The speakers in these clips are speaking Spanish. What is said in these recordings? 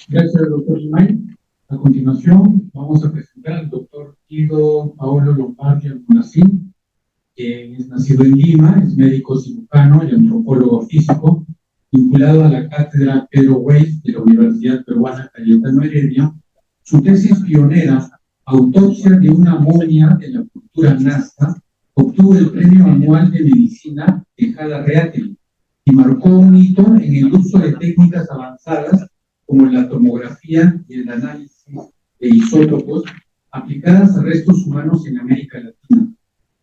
Gracias, doctor Imay. A continuación, vamos a presentar al doctor Guido Paolo Lombardi Almonacín, que es nacido en Lima, es médico cirujano y antropólogo físico, vinculado a la cátedra Pedro Weiss de la Universidad Peruana Cayetano Heredia. Su tesis pionera, Autopsia de una momia de la cultura Nazca, obtuvo el Premio Anual de Medicina de Hada Reateli y marcó un hito en el uso de técnicas avanzadas como la tomografía y el análisis de isótopos aplicadas a restos humanos en América Latina.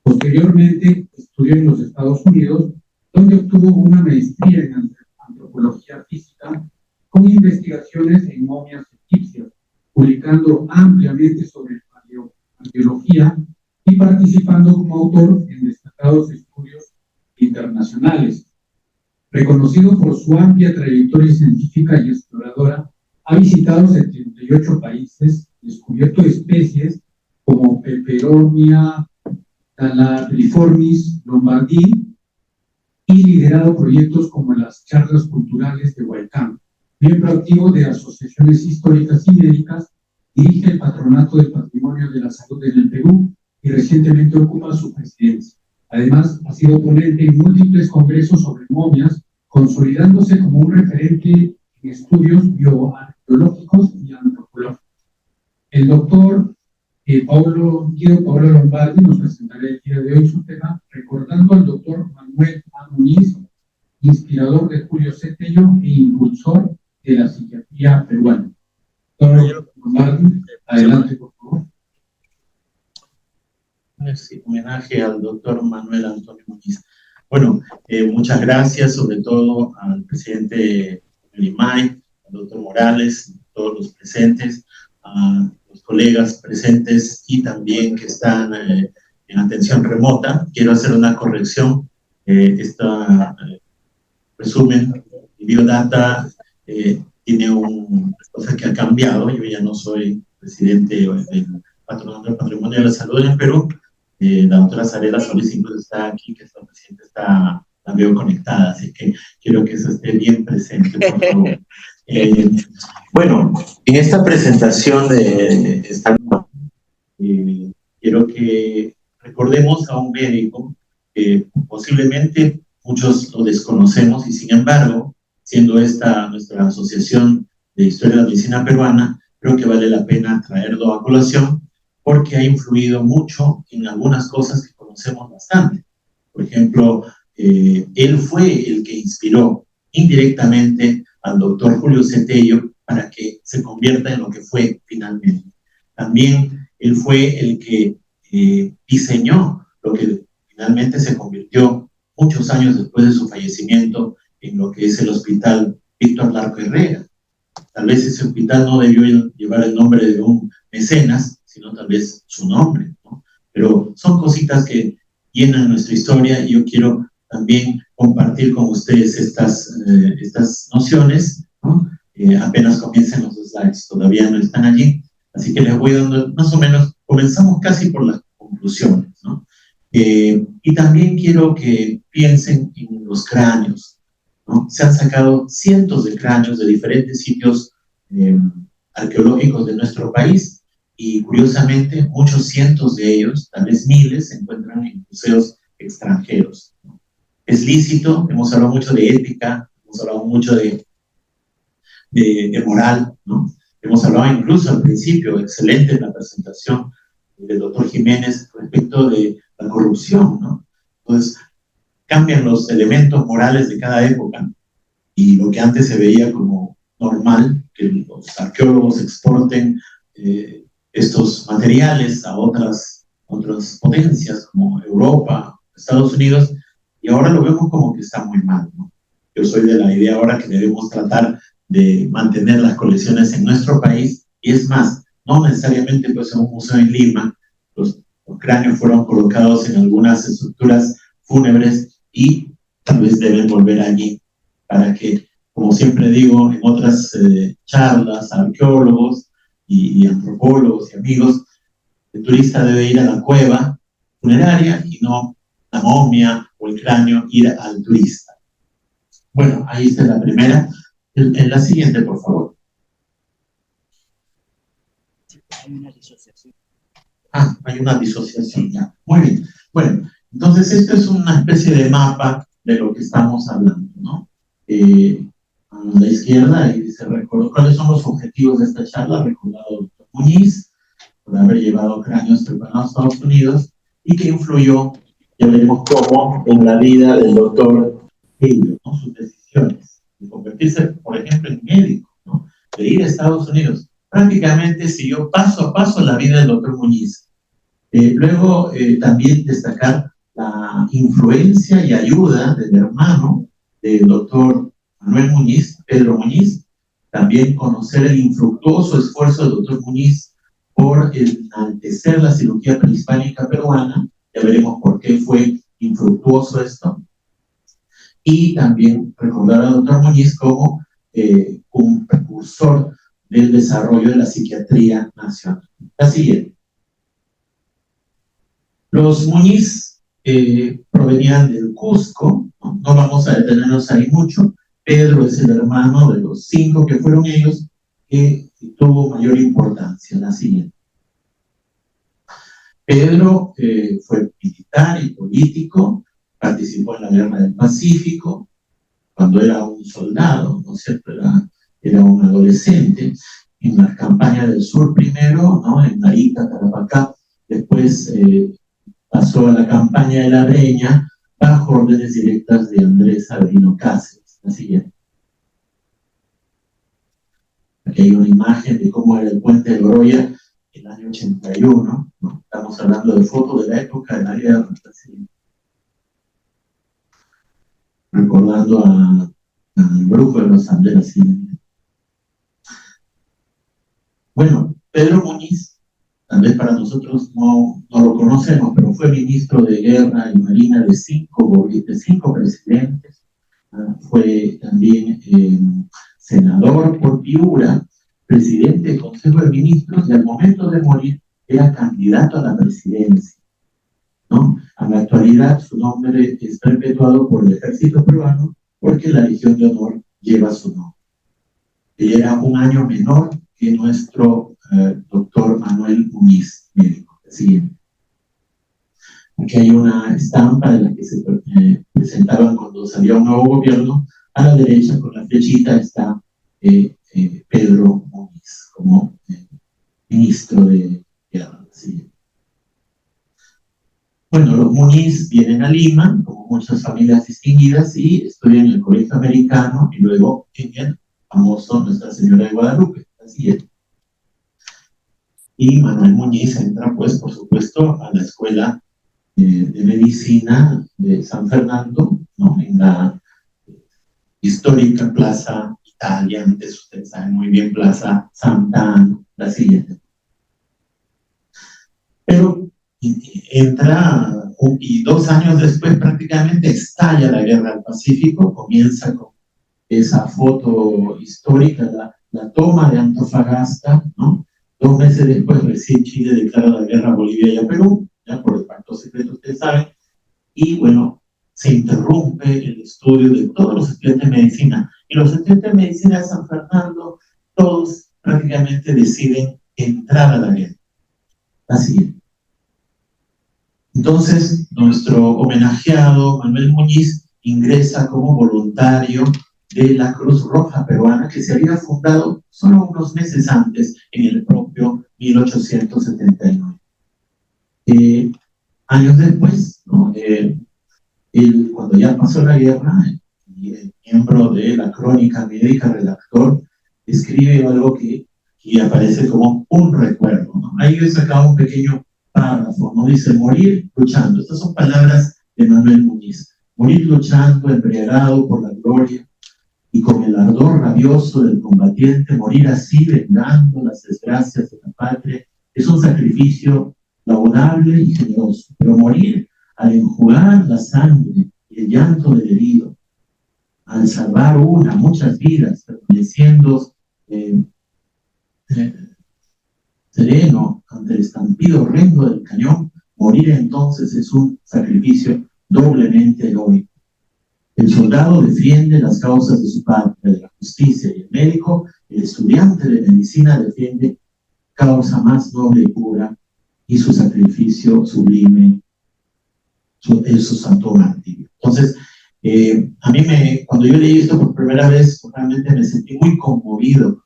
Posteriormente estudió en los Estados Unidos, donde obtuvo una maestría en antropología física con investigaciones en momias egipcias, publicando ampliamente sobre arqueología y participando como autor en destacados estudios internacionales. Reconocido por su amplia trayectoria científica y exploradora, ha visitado 78 países, descubierto especies como Peperomia Thalapeliformis lombardii y liderado proyectos como las charlas culturales de Huaycán. Miembro activo de asociaciones históricas y médicas, dirige el Patronato del Patrimonio de la Salud en el Perú y recientemente ocupa su presidencia. Además, ha sido ponente en múltiples congresos sobre momias, consolidándose como un referente en estudios bioarqueológicos y antropológicos. El doctor Guido Paolo Lombardi nos presentará el día de hoy su tema, recordando al doctor Manuel A. Muniz, inspirador de Julio Cetello e impulsor de la psiquiatría peruana. Doctor Lombardi, adelante, por favor. Sí, homenaje al doctor Manuel Antonio Muniz. Bueno, muchas gracias, sobre todo al presidente Imay, al doctor Morales, a todos los presentes, a los colegas presentes y también que están en atención remota. Quiero hacer una corrección. Esta resumen, Biodata tiene una cosa que ha cambiado. Yo ya no soy presidente del Patronato del Patrimonio de la Salud en el Perú. La doctora Sarela Solís incluso está aquí, que es la presidenta, la veo conectada, así que quiero que eso esté bien presente, por favor. Bueno, en esta presentación de esta quiero que recordemos a un médico que posiblemente muchos lo desconocemos y sin embargo, siendo esta nuestra asociación de historia de la medicina peruana, creo que vale la pena traerlo a colación porque ha influido mucho en algunas cosas que conocemos bastante. Por ejemplo, él fue el que inspiró indirectamente al doctor Julio Cetello para que se convierta en lo que fue finalmente. También él fue el que diseñó lo que finalmente se convirtió muchos años después de su fallecimiento en lo que es el Hospital Víctor Larco Herrera. Tal vez ese hospital no debió llevar el nombre de un mecenas, sino tal vez su nombre, ¿no? Pero son cositas que llenan nuestra historia y yo quiero también compartir con ustedes estas nociones, ¿no? Apenas comiencen los slides, todavía no están allí, así que les voy dando más o menos, comenzamos casi por las conclusiones, ¿no? Y también quiero que piensen en los cráneos, ¿no? Se han sacado cientos de cráneos de diferentes sitios arqueológicos de nuestro país y curiosamente muchos cientos de ellos, tal vez miles, se encuentran en museos extranjeros. Es lícito, hemos hablado mucho de ética, hemos hablado mucho de moral, ¿no? Hemos hablado incluso al principio, excelente en la presentación del doctor Jiménez respecto de la corrupción, ¿no? Entonces, cambian los elementos morales de cada época y lo que antes se veía como normal, que los arqueólogos exporten estos materiales a otras potencias como Europa, Estados Unidos, y ahora lo vemos como que está muy mal, ¿no? Yo soy de la idea ahora que debemos tratar de mantener las colecciones en nuestro país, y es más, no necesariamente pues en un museo en Lima, los cráneos fueron colocados en algunas estructuras fúnebres y tal vez deben volver allí para que, como siempre digo en otras charlas, arqueólogos y antropólogos y amigos, el turista debe ir a la cueva funeraria y no la momia o el cráneo ir al turista. Bueno, ahí está la primera. En la siguiente, por favor. Hay una disociación. Hay una disociación, ya. Muy bien. Bueno, entonces esto es una especie de mapa de lo que estamos hablando, ¿no? A la izquierda, ahí se recordó cuáles son los objetivos de esta charla, recordado al doctor Muñiz, por haber llevado cráneos preparados a Estados Unidos, y que influyó, ya veremos cómo, en la vida del doctor Helio, ¿no? Sus decisiones de convertirse, por ejemplo, en médico, ¿no? De ir a Estados Unidos. Prácticamente siguió paso a paso la vida del doctor Muñiz. Luego, también destacar la influencia y ayuda del hermano del doctor Manuel Muñiz, Pedro Muñiz. También conocer el infructuoso esfuerzo del doctor Muñiz por enaltecer la cirugía prehispánica peruana. Ya veremos por qué fue infructuoso esto. Y también recordar al doctor Muñiz como un precursor del desarrollo de la psiquiatría nacional. La siguiente. Los Muñiz provenían del Cusco, no vamos a detenernos ahí mucho. Pedro es el hermano de los 5 que fueron ellos, que tuvo mayor importancia. La siguiente. Pedro fue militar y político, participó en la Guerra del Pacífico, cuando era un soldado, ¿no es cierto? Era un adolescente, en la campaña del sur primero, ¿no? En Arica, Tarapacá, después pasó a la campaña de la Breña, bajo órdenes directas de Andrés Avelino Cáceres. La siguiente. Aquí hay una imagen de cómo era el puente de Oroya en el año 81, ¿no? Estamos hablando de fotos de la época de la guerra. Recordando al grupo de los Andes. Bueno, Pedro Muñiz, tal vez para nosotros no lo conocemos, pero fue ministro de Guerra y Marina de 5 presidentes. Fue también senador por Piura, presidente del Consejo de Ministros, y al momento de morir era candidato a la presidencia, ¿no? A la actualidad su nombre es perpetuado por el ejército peruano porque la Legión de Honor lleva su nombre. Él era un año menor que nuestro doctor Manuel Muñiz, médico. Siguiente. Aquí hay una estampa de la que se presentaban cuando salía un nuevo gobierno. A la derecha, con la flechita, está Pedro Muñiz como ministro de Guerra. Siguiente. Bueno, los Muñiz vienen a Lima, como muchas familias distinguidas, y estudian en el Colegio Americano y luego en el famoso Nuestra Señora de Guadalupe. Así es. Y Manuel Muñiz entra, pues, por supuesto, a la Escuela de Medicina de San Fernando, ¿no? En la histórica Plaza Italia, antes ustedes saben muy bien, Plaza Santa Ana. La siguiente. Pero entra, y 2 años después prácticamente estalla la Guerra del Pacífico, comienza con esa foto histórica, la toma de Antofagasta, ¿no? 2 meses después recién Chile declara la guerra a Bolivia y a Perú, ya por el pacto secreto, ustedes saben, y bueno, se interrumpe el estudio de todos los estudiantes de medicina, y los estudiantes de medicina de San Fernando, todos prácticamente deciden entrar a la guerra. Así. Entonces, nuestro homenajeado Manuel Muñiz ingresa como voluntario de la Cruz Roja Peruana, que se había fundado solo unos meses antes, en el propio 1879. Años después, ¿no? Cuando ya pasó la guerra, el miembro de la Crónica Médica, redactor, escribe algo que aparece como un recuerdo, ¿no? Ahí he sacado un pequeño párrafo, ¿no? Dice: morir luchando. Estas son palabras de Manuel Muñiz. Morir luchando, embriagado por la gloria, y con el ardor rabioso del combatiente, morir así, vengando las desgracias de la patria, es un sacrificio laudable y generoso. Pero morir al enjugar la sangre y el llanto del herido, al salvar muchas vidas, permaneciendo sereno ante el estampido horrendo del cañón, morir entonces es un sacrificio doblemente heroico. El soldado defiende las causas de su patria, de la justicia, y el médico, el estudiante de medicina, defiende causa más noble y pura, y su sacrificio sublime, su santo martirio. Entonces, a mí cuando yo leí esto por primera vez, realmente me sentí muy conmovido.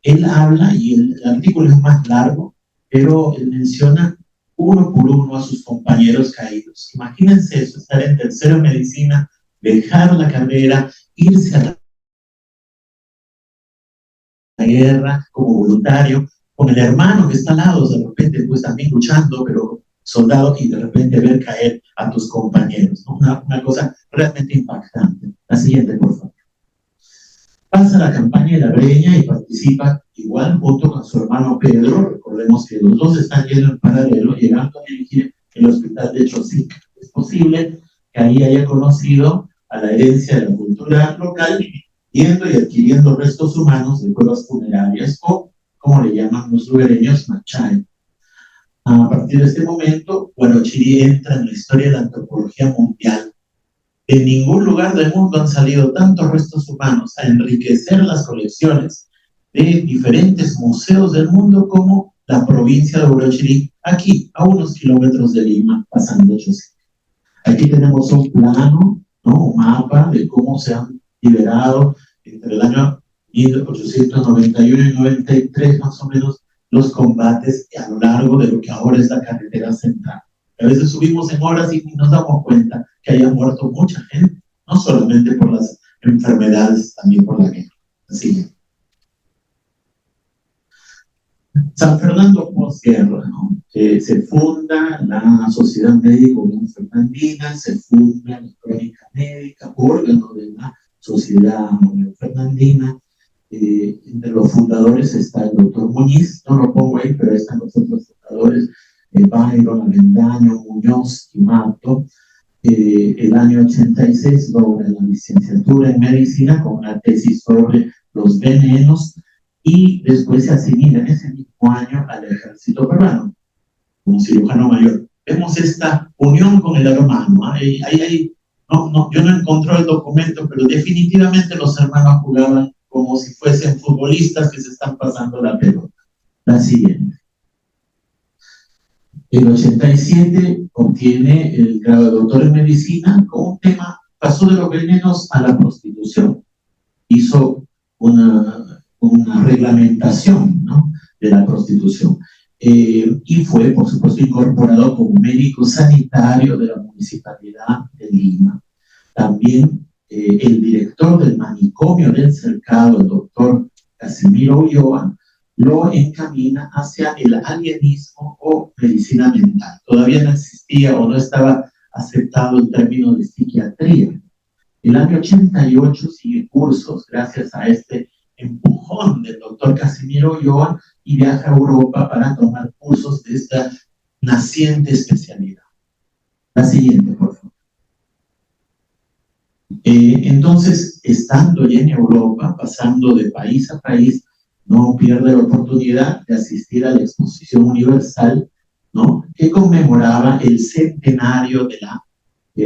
Él habla, y el artículo es más largo, pero él menciona uno por uno a sus compañeros caídos. Imagínense eso, estar en tercero de medicina, dejar la carrera, irse a la guerra como voluntario, con el hermano que está al lado, de repente pues también luchando, pero soldado, y de repente ver caer a tus compañeros, ¿no? Una cosa realmente impactante. La siguiente, por favor. Pasa la campaña de la Breña y participa igual junto con su hermano Pedro. Recordemos que los dos están yendo en paralelo, llegando a dirigir el hospital de Chosic. Es posible que ahí haya conocido a la herencia de la cultura local, yendo y adquiriendo restos humanos de cuevas funerarias, o como le llaman los lugareños, machay. A partir de este momento, Huarochirí entra en la historia de la antropología mundial. En ningún lugar del mundo han salido tantos restos humanos a enriquecer las colecciones de diferentes museos del mundo como la provincia de Huarochirí, aquí, a unos kilómetros de Lima, pasando Chosic. Aquí tenemos un plano, ¿no? Un mapa de cómo se han liberado entre el año 1891 y 93, más o menos, los combates a lo largo de lo que ahora es la carretera central. A veces subimos en horas y nos damos cuenta que haya muerto mucha gente, no solamente por las enfermedades, también por la guerra. Así. San Fernando posguerra, ¿no? Se funda la Sociedad Médico-Unión Fernandina, se funda la Crónica Médica, órgano de la Sociedad Unión Fernandina. Entre los fundadores está el doctor Muñiz, no lo pongo ahí, pero están los otros fundadores, Byron, Avendaño, Muñoz y Mato. El año 86 logra la licenciatura en medicina con una tesis sobre los venenos, y después se asimila en ese mismo año al ejército peruano como cirujano mayor. Vemos esta unión con el hermano. Yo no encontré el documento, pero definitivamente los hermanos jugaban como si fuesen futbolistas que se están pasando la pelota. La siguiente. En el 87 obtiene el grado de doctor en medicina con un tema, pasó de los venenos a la prostitución. Hizo una reglamentación, ¿no?, de la prostitución. Y fue, por supuesto, incorporado como médico sanitario de la Municipalidad de Lima. También el director del manicomio del Cercado, el doctor Casimiro Ulloa, lo encamina hacia el alienismo o medicina mental. Todavía no existía o no estaba aceptado el término de psiquiatría. El año 88 sigue cursos gracias a este empujón del doctor Casimiro Ulloa, y viaja a Europa para tomar cursos de esta naciente especialidad. La siguiente, por favor. Entonces, estando ya en Europa, pasando de país a país, no pierde la oportunidad de asistir a la Exposición Universal, ¿no?, que conmemoraba el centenario de la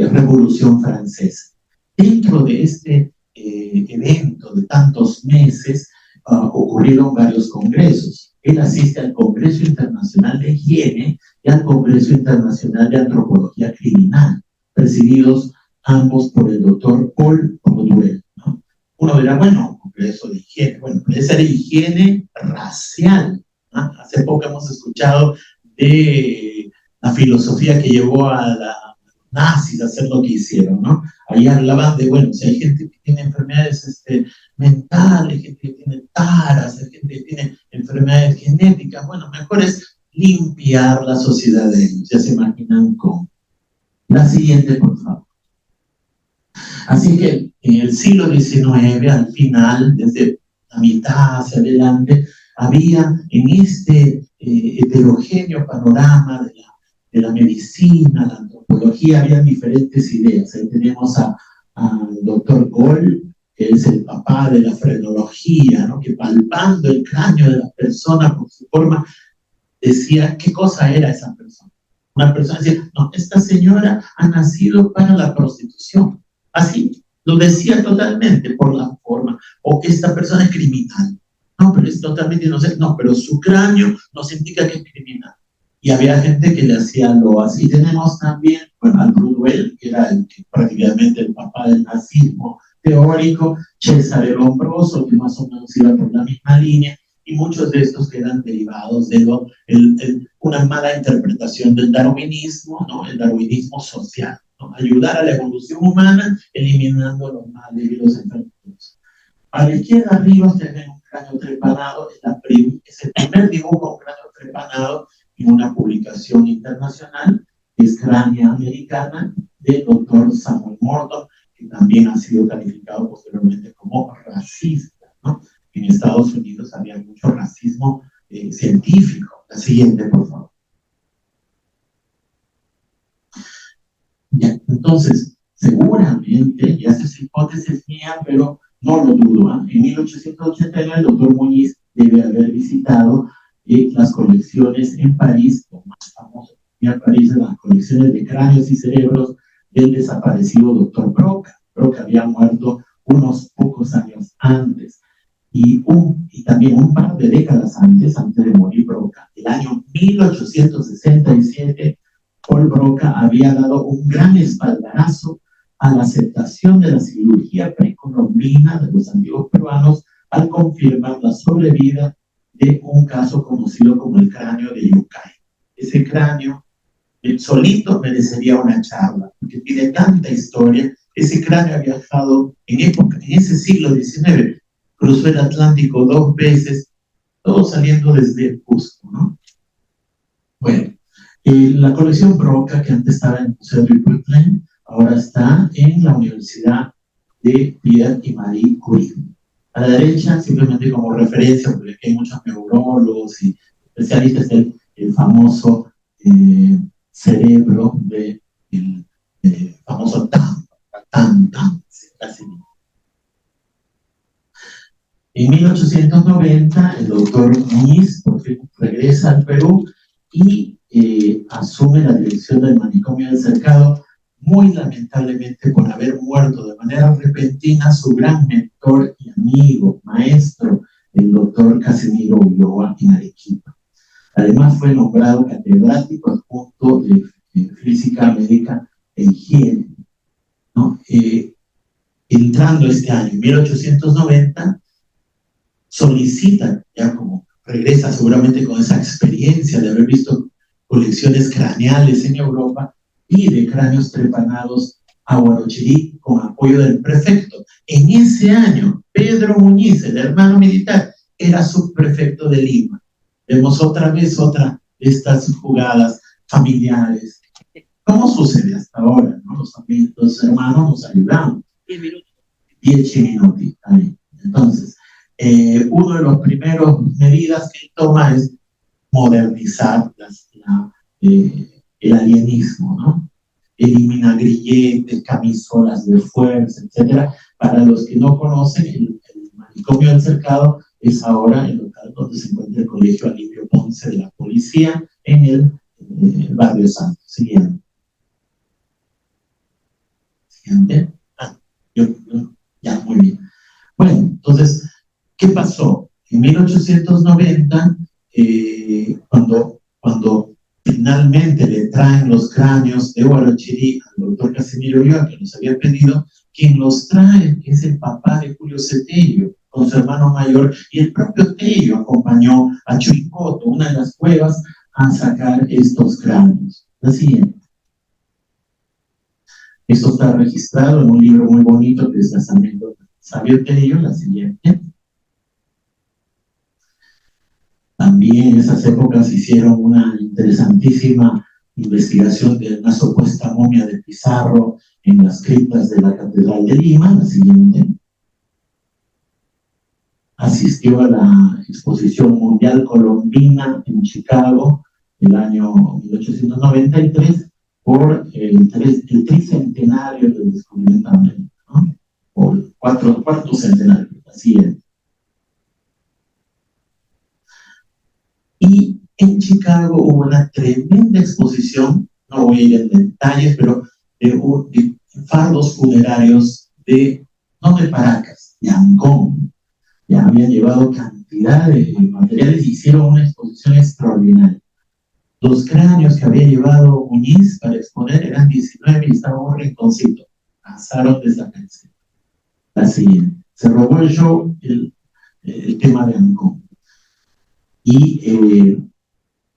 Revolución Francesa. Dentro de este evento de tantos meses, ocurrieron varios congresos. Él asiste al Congreso Internacional de Higiene y al Congreso Internacional de Antropología Criminal, presididos ambos por el doctor Paul Baudouin, ¿no? Uno dirá, bueno, Congreso de Higiene, bueno, esa era higiene racial, ¿no? Hace poco hemos escuchado de la filosofía que llevó a la nazis a hacer lo que hicieron, ¿no? Ahí hablaban de, bueno, si hay gente que tiene enfermedades mentales, gente que tiene taras, hay gente que tiene enfermedades genéticas, bueno, mejor es limpiar la sociedad de ellos. Ya se imaginan cómo. La siguiente, por favor. Así que en el siglo XIX, al final, desde la mitad hacia adelante, había en este heterogéneo panorama de la medicina, la antropología, había diferentes ideas. Ahí tenemos al doctor Goll, que es el papá de la frenología, ¿no?, que palpando el cráneo de la persona por su forma, decía qué cosa era esa persona. Una persona decía, no, esta señora ha nacido para la prostitución. Así lo decía totalmente por la forma. O esta persona es criminal. no, pero es totalmente inocente, no, pero su cráneo nos indica que es criminal. Y había gente que le hacía lo así. Tenemos también, bueno, al Rudwell, que era prácticamente el papá del nazismo teórico, Cesare Lombroso, que más o menos iba por la misma línea, y muchos de estos que eran derivados de una mala interpretación del darwinismo, ¿no? El darwinismo social, ¿no? Ayudar a la evolución humana eliminando los males y los enfermos. A la izquierda arriba se ve un cráneo trepanado, es el primer dibujo de un cráneo trepanado en una publicación internacional, que es Cránea Americana, del doctor Samuel Morton, que también ha sido calificado posteriormente como racista, ¿no? En Estados Unidos había mucho racismo científico. La siguiente, por favor. Ya, entonces, seguramente, y esa es hipótesis mía, pero no lo dudo, ¿eh? En 1889 el doctor Muñiz debe haber visitado las colecciones en París, lo más famoso en París, las colecciones de cráneos y cerebros del desaparecido doctor Broca. Broca había muerto unos pocos años antes. Y también un par de décadas antes de morir Broca, el año 1867, Paul Broca había dado un gran espaldarazo a la aceptación de la cirugía precolombina de los antiguos peruanos al confirmar la sobrevida de un caso conocido como el cráneo de Yucay. Ese cráneo solito merecería una charla, porque tiene tanta historia. Ese cráneo ha viajado en ese siglo XIX, cruzó el Atlántico 2 veces, todo saliendo desde Cusco, ¿no? Bueno, la colección Broca, que antes estaba en el Museo de Brooklyn, ahora está en la Universidad de Pierre y Marie Curie. A la derecha, simplemente como referencia, porque aquí hay muchos neurólogos y especialistas, el famoso cerebro del famoso tan, casi. En 1890, el doctor Muñiz por fin regresa al Perú y asume la dirección del manicomio del Cercado, muy lamentablemente por haber muerto de manera repentina su gran mentor y amigo, maestro, el doctor Casimiro Ulloa en Arequipa. Además fue nombrado catedrático adjunto de Física Médica e Higiene, ¿no? Entrando este año, en 1890, solicita, ya como regresa seguramente con esa experiencia de haber visto colecciones craneales en Europa, pide cráneos trepanados a Huarochirí con apoyo del prefecto. En ese año, Pedro Muñiz, el hermano militar, era subprefecto de Lima. Vemos otra vez otra de estas jugadas familiares. ¿Cómo sucede hasta ahora, ¿no? Los hermanos nos ayudamos. 10 minutos. Entonces, una de las primeras medidas que toma es modernizar el alienismo, ¿no? Elimina grilletes, camisolas de fuerza, etc. Para los que no conocen, el manicomio del Cercado es ahora el local donde se encuentra el Colegio Alivio Ponce de la Policía en el Barrio Santo. Siguiente. Ya, muy bien. Bueno, entonces, ¿qué pasó? En 1890, cuando finalmente le traen los cráneos de Huarochirí al doctor Casimiro Ulloa, que nos había pedido, quien los trae es el papá de Julio C. Tello, con su hermano mayor, y el propio Tello acompañó a Chuicoto, una de las cuevas, a sacar estos cráneos. La siguiente. Esto está registrado en un libro muy bonito que es Las anécdotas de Sabio Tello. La siguiente. También en esas épocas hicieron una interesantísima investigación de una supuesta momia de Pizarro en las criptas de la Catedral de Lima. La siguiente. Asistió a la Exposición Mundial Colombina en Chicago el año 1893 por el tricentenario del descubrimiento de América, ¿no? Por el cuarto centenario. La siguiente. Y en Chicago hubo una tremenda exposición, no voy a ir en detalles, pero de fardos funerarios no de Paracas, de Ancón. Ya habían llevado cantidad cantidad de materiales, hicieron una exposición extraordinaria. Los cráneos que había llevado Muñiz para exponer eran 19 y estaba un rinconcito. Pasaron desaparecidos. La siguiente. Se robó el show el tema de Ancón. Y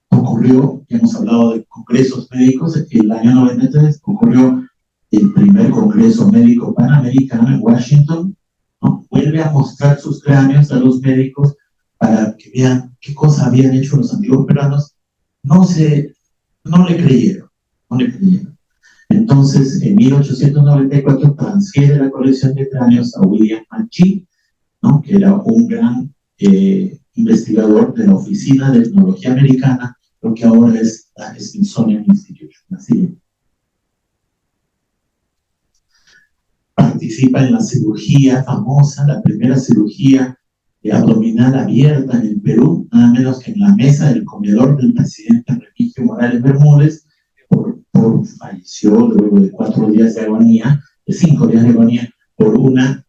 ocurrió, ya hemos hablado de congresos médicos, el año 93 ocurrió el primer congreso médico panamericano en Washington, ¿no? Vuelve a mostrar sus cráneos a los médicos para que vean qué cosa habían hecho los antiguos peruanos. No le creyeron. Entonces, en 1894 transfiere la colección de cráneos a William McGee, ¿no? Que era un gran investigador de la Oficina de Etnología Americana, lo que ahora es la Smithsonian Institution. Así. Participa en la cirugía famosa, la primera cirugía abdominal abierta en el Perú, nada menos que en la mesa del comedor del presidente Remigio Morales Bermúdez, falleció luego de 5 días de agonía, por una,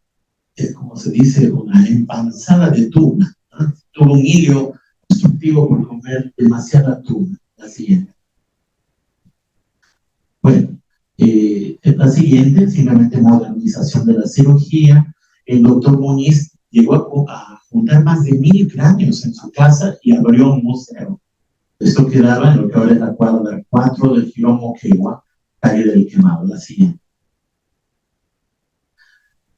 como se dice, una empanzada de tuna, ¿no? Tuvo un hilio obstructivo por comer demasiada tuna. La siguiente. Bueno, la siguiente, simplemente modernización de la cirugía. El doctor Muñiz llegó a juntar más de 1000 cráneos en su casa y abrió un museo. Esto quedaba en lo que ahora es la cuadra 4 del Girón Moquegua, calle del Quemado. La siguiente.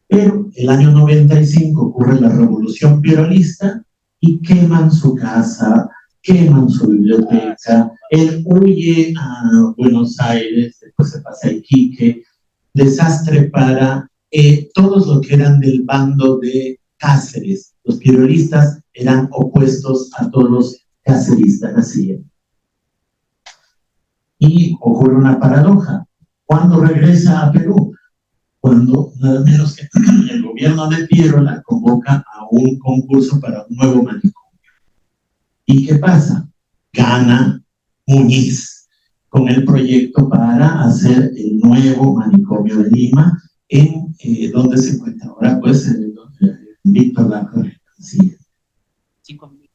Pero el año 95 ocurre la revolución peronista y queman su casa, queman su biblioteca. Él huye a Buenos Aires, después se pasa a Iquique. Desastre para todos los que eran del bando de Cáceres. Los peronistas eran opuestos a todos los caceristas. Así. Y ocurre una paradoja. ¿Cuándo regresa a Perú? Cuando nada menos que el gobierno de Piérola convoca a un concurso para un nuevo manicomio. ¿Y qué pasa? Gana Muñiz con el proyecto para hacer el nuevo manicomio de Lima, en donde se encuentra ahora, pues, Víctor Lacorre. Sí. 5 minutos.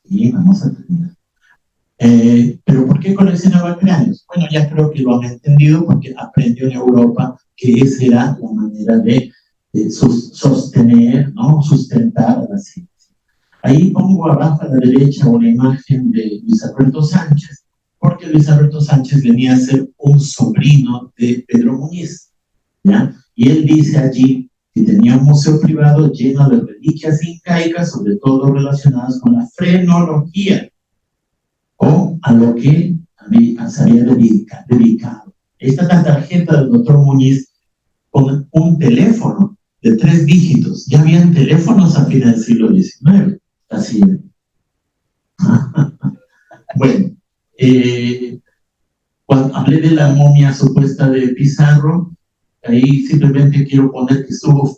Y vamos a terminar. ¿Pero por qué coleccionaba cráneos? Bueno, ya creo que lo han entendido porque aprendió en Europa que esa era la manera de sostener, ¿no? Sustentar la ciencia. Ahí pongo abajo a la derecha una imagen de Luis Alberto Sánchez, porque Luis Alberto Sánchez venía a ser un sobrino de Pedro Muñiz, ¿ya? Y él dice allí que tenía un museo privado lleno de reliquias incaicas, sobre todo relacionadas con la frenología, o a lo que se había dedicado. Esta es la tarjeta del doctor Muñiz con un teléfono de 3 dígitos. Ya habían teléfonos a finales del siglo XIX. Así. Bueno, cuando hablé de la momia supuesta de Pizarro, ahí simplemente quiero poner que estuvo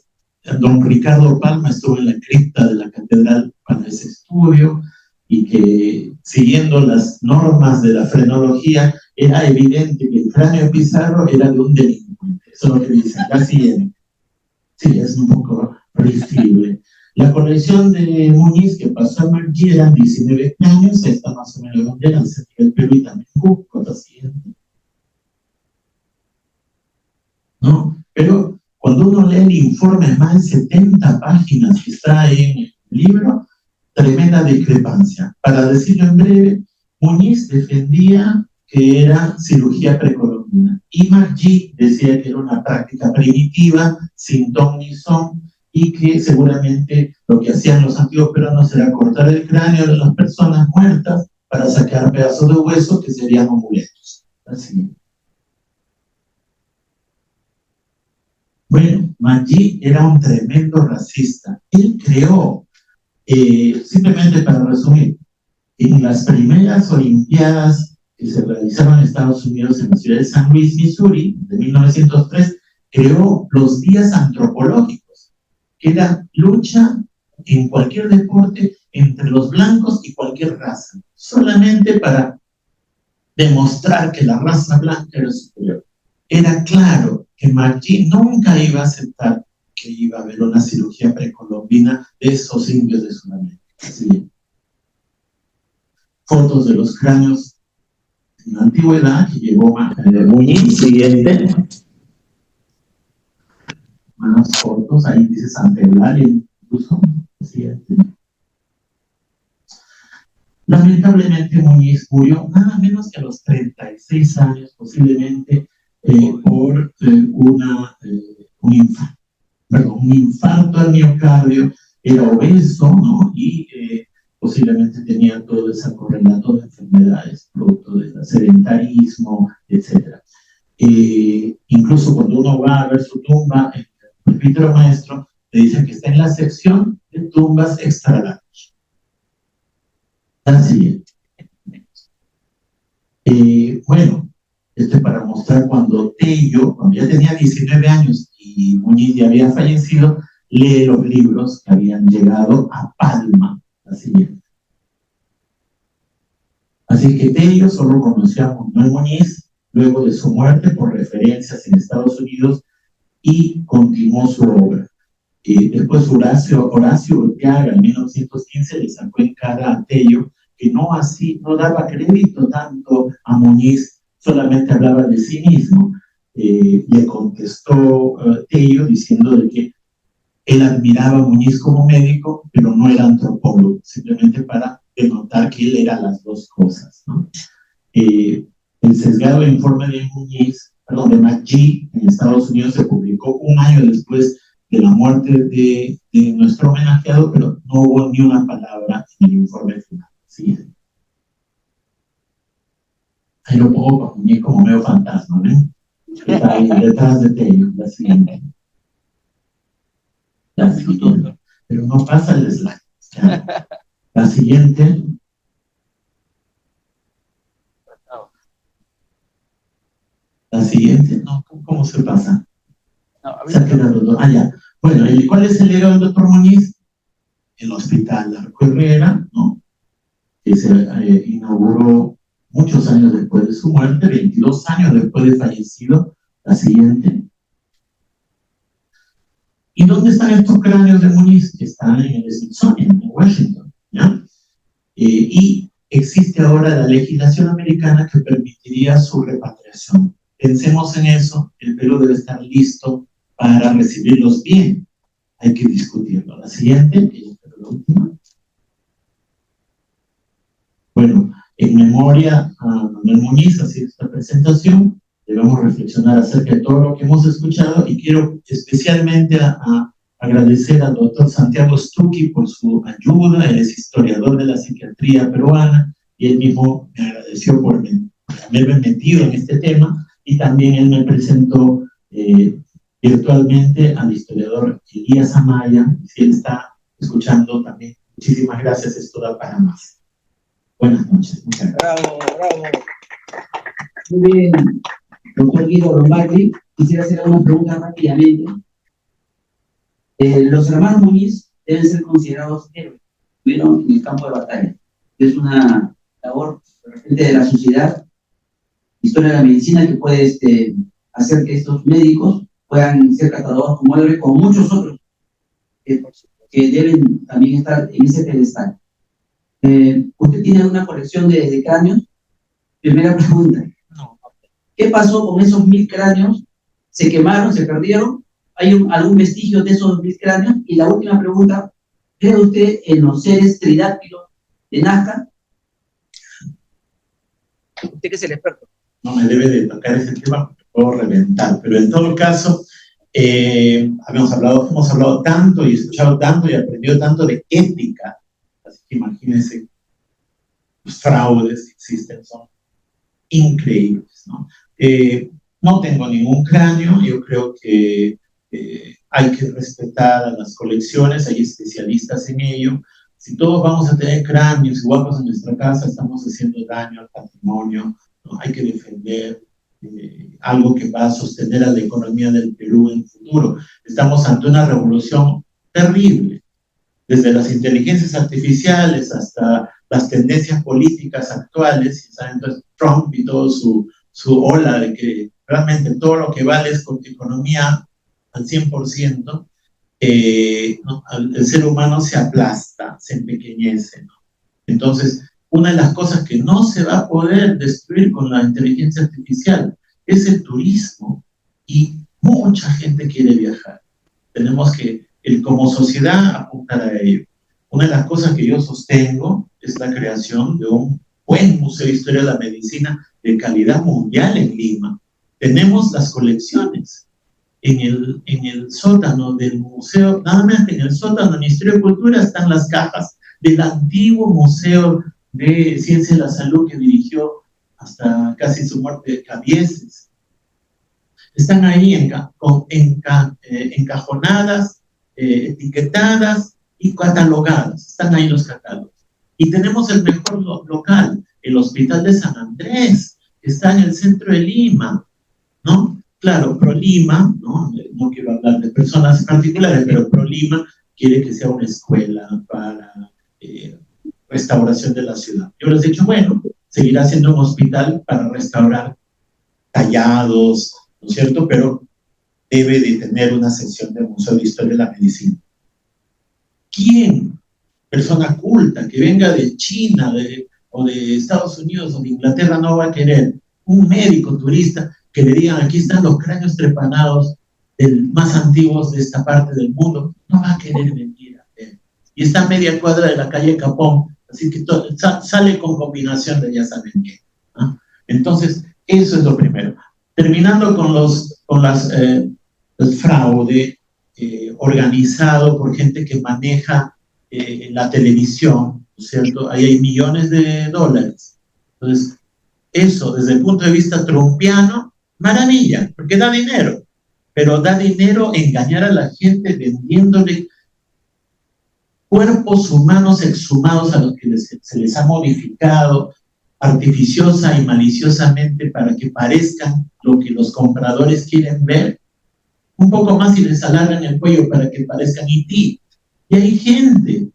don Ricardo Palma, estuvo en la cripta de la catedral para ese estudio, y que siguiendo las normas de la frenología era evidente que el cráneo de Pizarro era de un delincuente. Eso es lo que dicen. La siguiente. Sí, es un poco risible. La colección de Muñiz que pasó a McGee eran 19 años, está más o menos donde era el centro del Perú y también Cusco. La siguiente. ¿No? Pero cuando uno lee el informe, más de 70 páginas que está en el libro, tremenda discrepancia. Para decirlo en breve, Muñiz defendía que era cirugía precolombina y McGee decía que era una práctica primitiva, sin ton ni son, y que seguramente lo que hacían los antiguos peruanos era cortar el cráneo de las personas muertas para sacar pedazos de hueso que serían amuletos. Así. Bueno, McGee era un tremendo racista. Él creó, simplemente para resumir, en las primeras Olimpiadas que se realizaron en Estados Unidos, en la ciudad de San Luis, Missouri, de 1903, creó los días antropológicos, que era lucha en cualquier deporte entre los blancos y cualquier raza, solamente para demostrar que la raza blanca era superior. Era claro que McGee nunca iba a aceptar que iba a haber una cirugía precolombina de esos indios de Sudamérica. Así. Fotos de los cráneos en la antigüedad que llegó Muñiz. Siguiente. Más fotos, ahí dice Santa Eulalia incluso. Siguiente. Lamentablemente Muñiz murió nada menos que a los 36 años, posiblemente por un infarto al miocardio. Era obeso, ¿no? Y posiblemente tenía todo ese correlato de enfermedades, producto del sedentarismo, etc. Incluso cuando uno va a ver su tumba, el presbítero maestro le dice que está en la sección de tumbas extralares. Así es. Bueno, para mostrar cuando ya tenía 19 años y Muñiz ya había fallecido, lee los libros que habían llegado a Palma, la siguiente. Así que Tello solo conoció a Manuel Muñiz luego de su muerte por referencias en Estados Unidos y continuó su obra. Después Horacio Urteaga en 1915 le sacó en cara a Tello que no daba crédito tanto a Muñiz, solamente hablaba de sí mismo. Le contestó Tello diciendo de que él admiraba a Muñiz como médico, pero no era antropólogo, simplemente para denotar que él era las dos cosas, ¿no? El sesgado informe de McGee en Estados Unidos se publicó un año después de la muerte de nuestro homenajeado, pero no hubo ni una palabra en el informe final. ¿Sí? Ahí lo pongo para Muñiz como medio fantasma, ¿ven? Está ahí detrás de Tello, la siguiente. Pero no pasa el slide. Ya. La siguiente. La siguiente, no, ¿cómo se pasa? Se ha quedado. Ya. Bueno, ¿cuál es el legado del doctor Muñiz? El Hospital Arco Herrera, ¿no? Que se inauguró muchos años después de su muerte, 22 años después de fallecido. La siguiente. ¿Y dónde están estos cráneos de Muñiz? Están en el Smithsonian, en Washington, ¿ya? Y existe ahora la legislación americana que permitiría su repatriación. Pensemos en eso, el Perú debe estar listo para recibirlos bien. Hay que discutirlo. La siguiente, y la última. Bueno, en memoria a Manuel Muñiz, así esta presentación, debemos reflexionar acerca de todo lo que hemos escuchado y quiero especialmente agradecer al doctor Santiago Stucchi por su ayuda. Él es historiador de la psiquiatría peruana y él mismo me agradeció por haberme metido en este tema y también él me presentó virtualmente al historiador Elías Amaya. Si él está escuchando también, muchísimas gracias, esto da para más. Buenas noches. Muchas gracias. Bravo, bravo. Muy bien, doctor Guido Lombardi. Quisiera hacer algunas preguntas rápidamente. Los hermanos Muñiz deben ser considerados héroes. Estuvieron en el campo de batalla. Es una labor de la sociedad, historia de la medicina, que puede hacer que estos médicos puedan ser catalogados como héroes, como muchos otros que deben también estar en ese pedestal. ¿Usted tiene una colección de cráneos? Primera pregunta. ¿Qué pasó con esos 1000 cráneos? ¿Se quemaron? ¿Se perdieron? ¿Hay algún vestigio de esos 1000 cráneos? Y la última pregunta, ¿cree usted en los seres tridáctilos de Nazca? Usted que es el experto. No me debe de tocar ese tema porque puedo reventar, pero en todo caso, hemos hablado tanto y escuchado tanto y aprendido tanto de ética, así que imagínense, los fraudes que existen son increíbles, ¿no? No tengo ningún cráneo, yo creo que hay que respetar a las colecciones, hay especialistas en ello. Si todos vamos a tener cráneos iguales en nuestra casa, estamos haciendo daño al patrimonio, ¿no? Hay que defender algo que va a sostener a la economía del Perú en el futuro. Estamos ante una revolución terrible, desde las inteligencias artificiales hasta las tendencias políticas actuales, ¿saben? Entonces, Trump y todo su ola de que realmente todo lo que vale es con economía al 100%, ¿no? El ser humano se aplasta, se empequeñece, ¿no? Entonces, una de las cosas que no se va a poder destruir con la inteligencia artificial es el turismo, y mucha gente quiere viajar. Tenemos que, como sociedad, apuntar a ello. Una de las cosas que yo sostengo es la creación de un buen museo de historia de la medicina de calidad mundial en Lima. Tenemos las colecciones. En el sótano del museo, nada más que en el sótano del Ministerio de Cultura están las cajas del antiguo Museo de Ciencia de la Salud que dirigió hasta casi su muerte Cabieses. Están ahí encajonadas, etiquetadas y catalogadas. Están ahí los catálogos. Y tenemos el mejor local, el Hospital de San Andrés, que está en el centro de Lima, ¿no? Claro, ProLima, no quiero hablar de personas particulares, pero ProLima quiere que sea una escuela para restauración de la ciudad. Yo les he dicho, bueno, seguirá siendo un hospital para restaurar tallados, ¿no es cierto? Pero debe de tener una sección de Museo de Historia de la Medicina. ¿Quién, persona culta, que venga de China o de Estados Unidos o de Inglaterra, no va a querer un médico turista que le digan, aquí están los cráneos trepanados más antiguos de esta parte del mundo? No va a querer venir a ver. Y está a media cuadra de la calle Capón, así que sale con combinación de ya saben qué, ¿no? Entonces, eso es lo primero. Terminando con el fraude organizado por gente que maneja la televisión, ¿no es cierto? Ahí hay millones de dólares. Entonces, eso desde el punto de vista trumpiano, maravilla, porque da dinero, pero da dinero engañar a la gente vendiéndole cuerpos humanos exhumados a los que se les ha modificado artificiosa y maliciosamente para que parezcan lo que los compradores quieren ver. Un poco más y les alargan el cuello para que parezcan E.T. Y hay gente,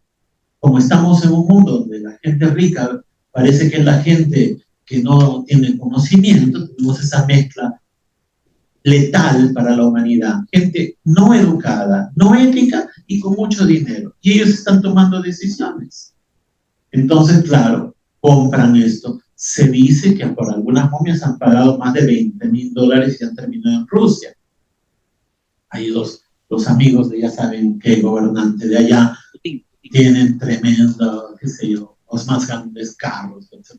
como estamos en un mundo donde la gente rica parece que es la gente que no tiene conocimiento, tenemos esa mezcla letal para la humanidad. Gente no educada, no ética y con mucho dinero. Y ellos están tomando decisiones. Entonces, claro, compran esto. Se dice que por algunas momias han pagado más de $20,000 y han terminado en Rusia. Ahí los amigos de ya saben qué gobernante de allá tienen tremendo, qué sé yo, los más grandes carros, etc.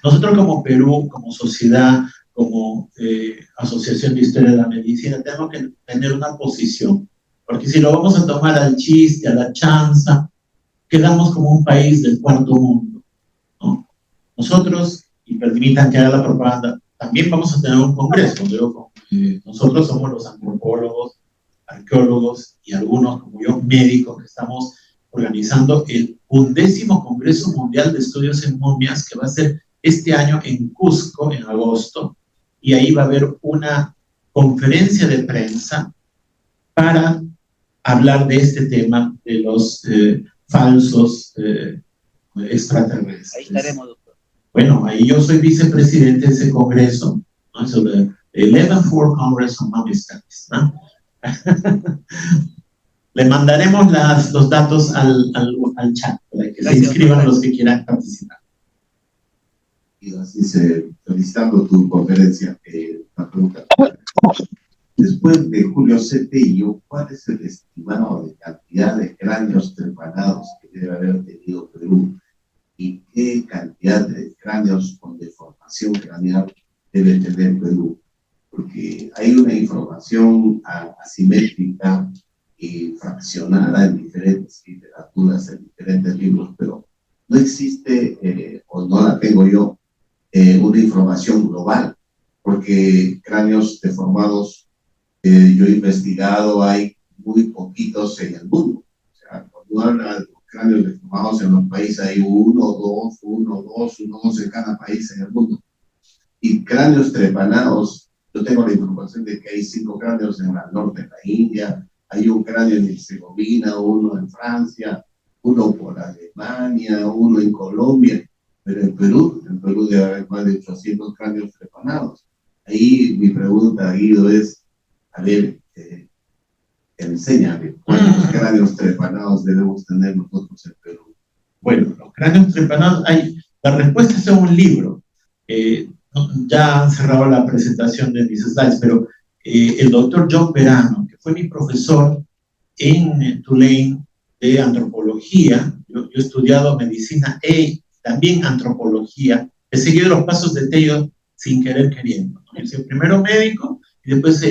Nosotros como Perú, como sociedad, como Asociación de Historia de la Medicina, tenemos que tener una posición, porque si lo vamos a tomar al chiste, a la chanza, quedamos como un país del cuarto mundo, ¿no? Nosotros, y permitan que haga la propaganda, también vamos a tener un congreso, nosotros somos los antropólogos, arqueólogos y algunos, como yo, médicos, que estamos organizando el 11º Congreso Mundial de Estudios en Momias, que va a ser este año en Cusco, en agosto, y ahí va a haber una conferencia de prensa para hablar de este tema de los falsos extraterrestres. Ahí estaremos, doctor. Bueno, ahí yo soy vicepresidente de ese congreso, ¿no? Es el 11th World Congress on Mummy Studies, ¿no? Le mandaremos los datos al chat para que se inscriban los que quieran participar. Y así felicitando tu conferencia, una pregunta. Después de Julio Cetello, ¿cuál es el estimado de cantidad de cráneos trepanados que debe haber tenido Perú? ¿Y qué cantidad de cráneos con deformación craneal debe tener Perú? Porque hay una información asimétrica y fraccionada en diferentes literaturas, en diferentes libros, pero no existe, o no la tengo yo, una información global, porque cráneos deformados, yo he investigado, hay muy poquitos en el mundo. O sea, cuando habla de los cráneos deformados en los países, hay uno, dos en cada país en el mundo. Y cráneos trepanados, yo tengo la información de que hay 5 cráneos en el norte de la India, hay un cráneo en Herzegovina, uno en Francia, uno por Alemania, uno en Colombia, pero en Perú debe haber más de 800 cráneos trepanados. Ahí mi pregunta, Guido, es, a ver, Enséñame, ¿cuántos cráneos trepanados debemos tener nosotros en Perú? Bueno, los cráneos trepanados, la respuesta es en un libro. Ya han cerrado la presentación de mis slides, pero el doctor John Verano, que fue mi profesor en Tulane de antropología, yo he estudiado medicina y también antropología, he seguido los pasos de Tello sin querer queriendo, ¿no? Yo soy primero médico y después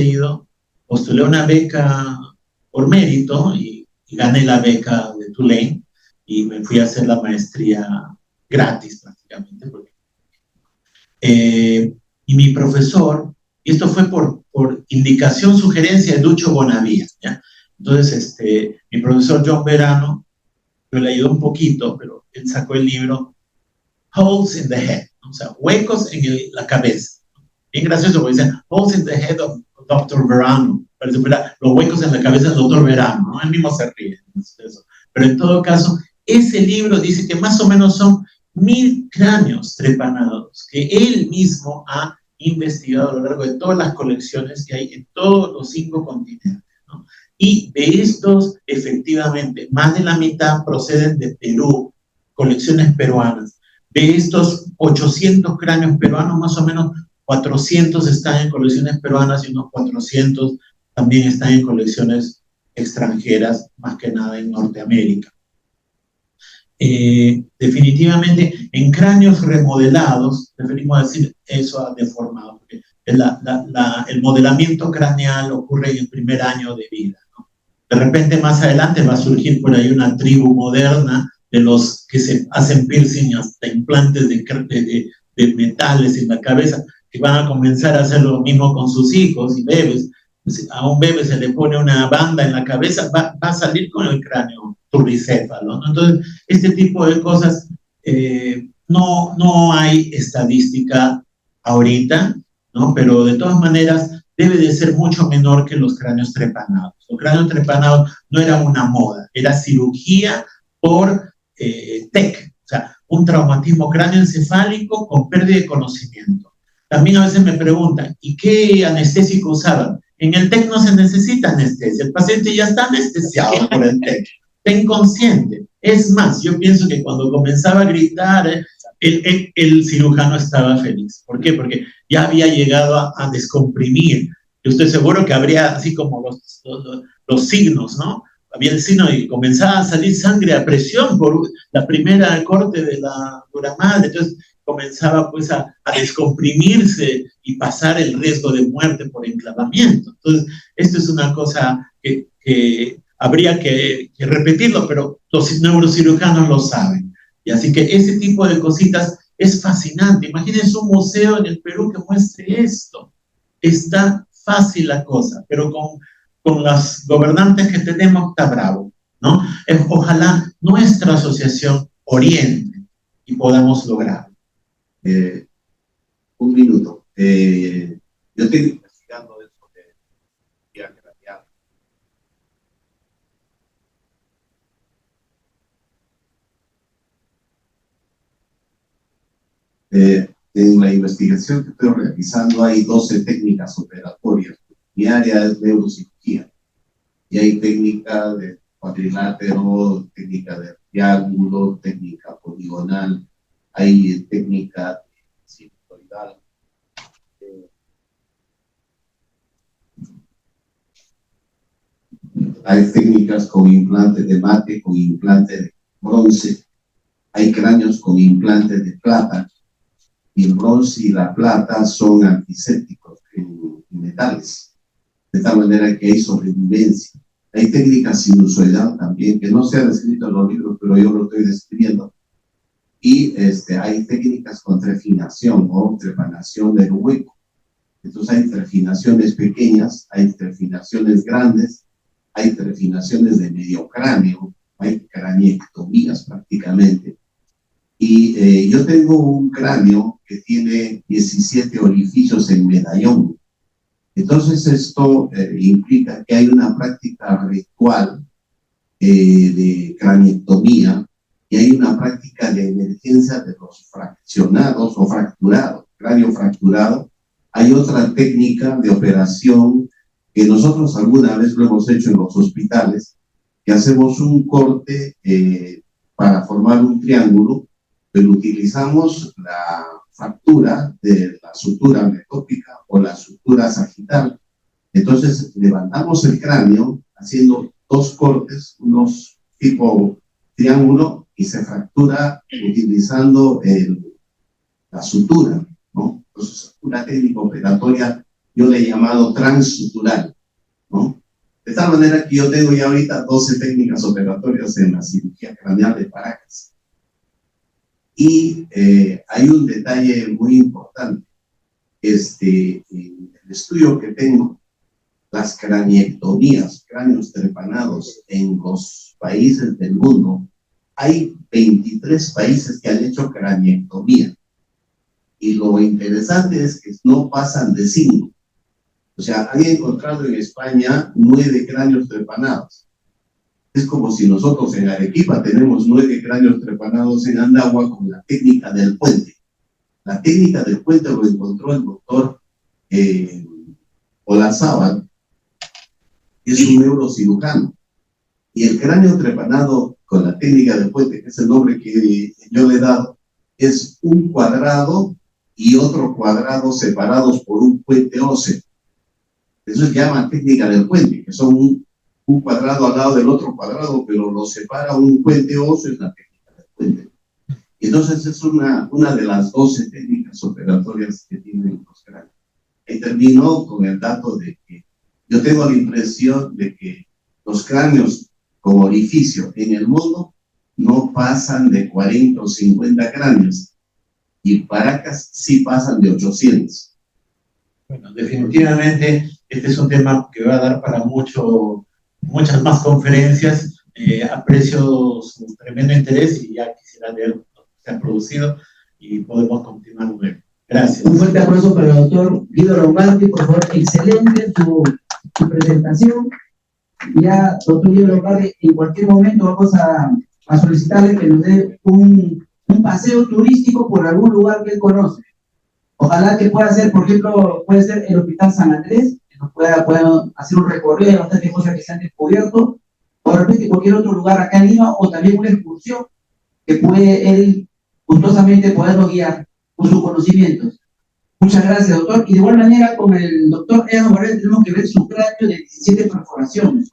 postulé una beca por mérito y gané la beca de Tulane y me fui a hacer la maestría gratis prácticamente. Y mi profesor, y esto fue por indicación, sugerencia de Ducho Bonavía, ¿ya? Entonces, mi profesor John Verano, yo le ayudó un poquito, pero él sacó el libro Holes in the Head, ¿no? O sea, huecos en la cabeza. Bien gracioso, porque dice Holes in the Head of Dr. Verano. Parece que los huecos en la cabeza del doctor Verano, ¿no? Él mismo se ríe de eso. Pero en todo caso, ese libro dice que más o menos son 1000 cráneos trepanados que él mismo ha investigado a lo largo de todas las colecciones que hay en todos los 5 continentes, ¿no? Y de estos, efectivamente, más de la mitad proceden de Perú, colecciones peruanas. De estos 800 cráneos peruanos, más o menos 400 están en colecciones peruanas y unos 400 también están en colecciones extranjeras, más que nada en Norteamérica. Definitivamente, en cráneos remodelados, preferimos decir eso ha deformado, porque el modelamiento craneal ocurre en el primer año de vida, ¿no? De repente, más adelante va a surgir por ahí una tribu moderna de los que se hacen piercing hasta implantes de metales en la cabeza, que van a comenzar a hacer lo mismo con sus hijos y bebés. A un bebé se le pone una banda en la cabeza, va a salir con el cráneo turricéfalo, ¿no? Entonces, este tipo de cosas, no hay estadística ahorita, ¿no? Pero de todas maneras debe de ser mucho menor que los cráneos trepanados. Los cráneos trepanados no era una moda, era cirugía por TEC, o sea, un traumatismo cráneoencefálico con pérdida de conocimiento. También a veces me preguntan, ¿y qué anestésico usaban? En el TEC no se necesita anestesia, el paciente ya está anestesiado por el TEC, está inconsciente. Es más, yo pienso que cuando comenzaba a gritar, el cirujano estaba feliz. ¿Por qué? Porque ya había llegado a descomprimir. Yo estoy seguro que habría así como los signos, ¿no? Había el signo y comenzaba a salir sangre a presión por la primera corte de la dura madre. Entonces comenzaba pues a descomprimirse y pasar el riesgo de muerte por enclavamiento. Entonces, esto es una cosa que habría que repetirlo, pero los neurocirujanos lo saben. Y así que ese tipo de cositas es fascinante. Imagínense un museo en el Perú que muestre esto. Está fácil la cosa, pero con las gobernantes que tenemos está bravo, ¿no? Ojalá nuestra asociación oriente y podamos lograrlo. Un minuto. Yo estoy investigando eso de cirugía craneal. En la investigación que estoy realizando hay 12 técnicas operatorias. Mi área es neurocirugía y hay técnica de cuadrilátero, técnica de triángulo, técnica poligonal, hay técnica sinusoidal. Hay técnicas con implantes de mate, con implantes de bronce, hay cráneos con implantes de plata, y el bronce y la plata son antisépticos en metales, de tal manera que hay sobrevivencia. Hay técnicas sinusoidal también, que no se han escrito en los libros, pero yo lo estoy describiendo. Y hay técnicas con trefinación o trepanación del hueco. Entonces hay trefinaciones pequeñas, hay trefinaciones grandes, hay trefinaciones de medio cráneo, hay craniectomías prácticamente. Y yo tengo un cráneo que tiene 17 orificios en medallón. Entonces esto implica que hay una práctica ritual de craniectomía y hay una práctica de emergencia de los fraccionados o fracturados, cráneo fracturado. Hay otra técnica de operación que nosotros alguna vez lo hemos hecho en los hospitales, que hacemos un corte para formar un triángulo, pero utilizamos la fractura de la sutura metópica o la sutura sagital. Entonces levantamos el cráneo haciendo dos cortes, unos tipo triángulo, y se fractura utilizando la sutura, ¿no? Entonces, una técnica operatoria yo le he llamado transsutural, ¿no? De tal manera que yo tengo ya ahorita 12 técnicas operatorias en la cirugía craneal de Paracas. Y hay un detalle muy importante. En el estudio que tengo, las craniectomías, cráneos trepanados en los países del mundo, hay 23 países que han hecho craniectomía. Y lo interesante es que no pasan de 5. O sea, han encontrado en España 9 cráneos trepanados. Es como si nosotros en Arequipa tenemos 9 cráneos trepanados en Andagua con la técnica del puente. La técnica del puente lo encontró el doctor Olazábal, que es un neurocirujano. Y el cráneo trepanado con la técnica del puente, que es el nombre que yo le he dado, es un cuadrado y otro cuadrado separados por un puente óseo. Eso se llama técnica del puente, que son un cuadrado al lado del otro cuadrado, pero lo separa un puente óseo, es la técnica del puente. Y entonces es una de las 12 técnicas operatorias que tienen los cráneos. Y termino con el dato de que yo tengo la impresión de que los cráneos como orificio en el mundo no pasan de 40 o 50 cráneos, y Paracas sí pasan de 800. Bueno, definitivamente este es un tema que va a dar para muchas más conferencias. Aprecio su tremendo interés y ya quisiera leer lo que se ha producido y podemos continuar luego. Gracias. Un fuerte aplauso para el doctor Guido Lombardi, por favor. Excelente su presentación. Ya, doctor Guido Lombardi, en cualquier momento vamos a solicitarle que nos dé un paseo turístico por algún lugar que él conoce. Ojalá que pueda ser, por ejemplo, puede ser el Hospital San Andrés, que nos pueda hacer un recorrido de bastantes cosas que se han descubierto, o de repente cualquier otro lugar acá en Lima, o también una excursión que puede él gustosamente podernos guiar con sus conocimientos. Muchas gracias, doctor. Y de igual manera, con el doctor Edgar Morales tenemos que ver su cráneo de 17 perforaciones.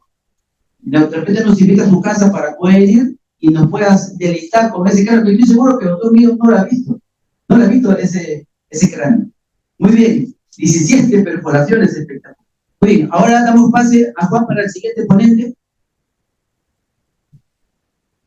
De repente nos invita a su casa para poder ir y nos puedas deleitar con ese cráneo, que estoy seguro que el doctor Guido no lo ha visto. No lo ha visto ese cráneo. Muy bien, 17 perforaciones, espectacular. Muy bien, ahora damos pase a Juan para el siguiente ponente.